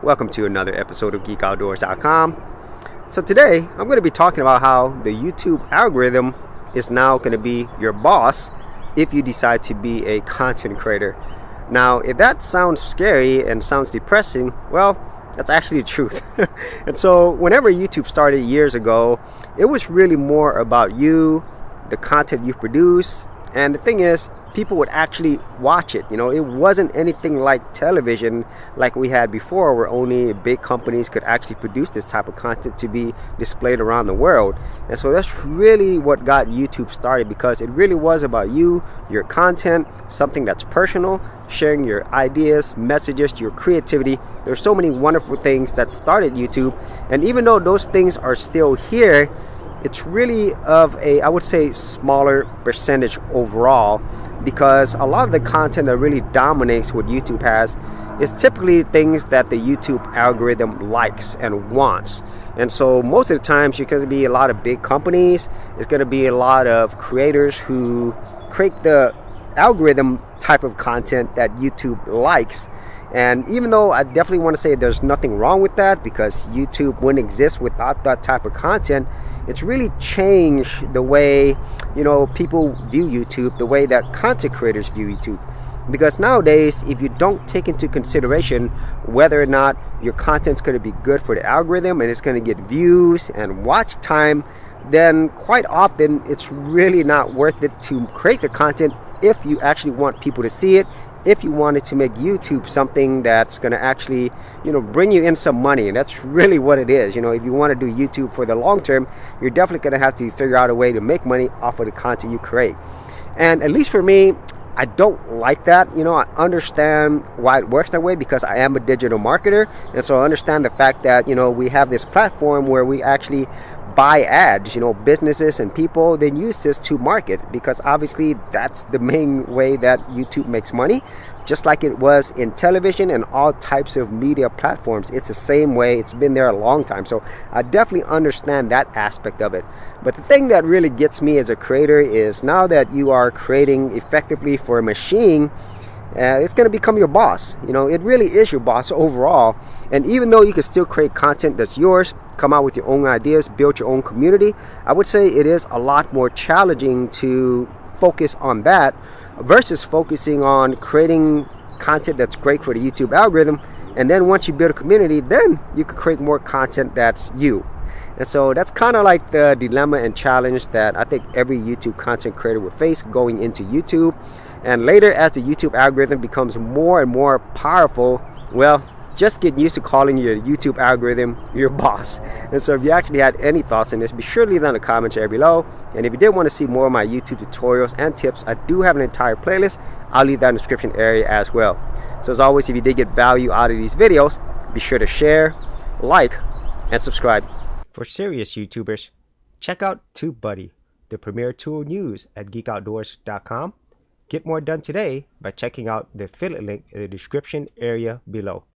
Welcome to another episode of GeekOutdoors.com. So today I'm going to be talking about how the YouTube algorithm is now going to be your boss if you decide to be a content creator. Now, if that sounds scary and sounds depressing, well, that's actually the truth. And so whenever YouTube started years ago, it was really more about you, the content you produce, and the thing is, people would actually watch it. It wasn't anything like television like we had before, where only big companies could actually produce this type of content to be displayed around the world. And so that's really what got YouTube started, because it really was about you, your content, something that's personal, sharing your ideas, messages, your creativity. There's so many wonderful things that started YouTube, and even though those things are still here, it's really of a, I would say, smaller percentage overall, because a lot of the content that really dominates what YouTube has is typically things that the YouTube algorithm likes and wants. And so most of the times you're going to be a lot of big companies. It's going to be a lot of creators who create the algorithm type of content that YouTube likes. And even though I definitely want to say there's nothing wrong with that, because YouTube wouldn't exist without that type of content, it's really changed the way people view YouTube, the way that content creators view YouTube. Because nowadays, if you don't take into consideration whether or not your content's going to be good for the algorithm and it's going to get views and watch time, then quite often it's really not worth it to create the content if you actually want people to see it. If you wanted to make YouTube something that's going to actually, bring you in some money. And that's really what it is. If you want to do YouTube for the long term, you're definitely going to have to figure out a way to make money off of the content you create. And at least for me, I don't like that. I understand why it works that way, because I am a digital marketer. And so I understand the fact that, we have this platform where we actually buy ads. Businesses and people then use this to market, because obviously that's the main way that YouTube makes money, just like it was in television and all types of media platforms. It's the same way. It's been there a long time. So I definitely understand that aspect of it. But the thing that really gets me as a creator is, now that you are creating effectively for a machine, it's going to become your boss. It really is your boss overall. And even though you can still create content that's yours, come out with your own ideas, build your own community, I would say it is a lot more challenging to focus on that versus focusing on creating content that's great for the YouTube algorithm. And then once you build a community, then you can create more content that's you. And so that's kind of like the dilemma and challenge that I think every YouTube content creator will face going into YouTube. And later, as the YouTube algorithm becomes more and more powerful, well, just get used to calling your YouTube algorithm your boss. And so if you actually had any thoughts on this, be sure to leave them in the comments area below. And if you did want to see more of my YouTube tutorials and tips, I do have an entire playlist. I'll leave that in the description area as well. So as always, if you did get value out of these videos, be sure to share, like, and subscribe. For serious YouTubers, check out TubeBuddy, the premier tool news at GeekOutdoors.com. Get more done today by checking out the affiliate link in the description area below.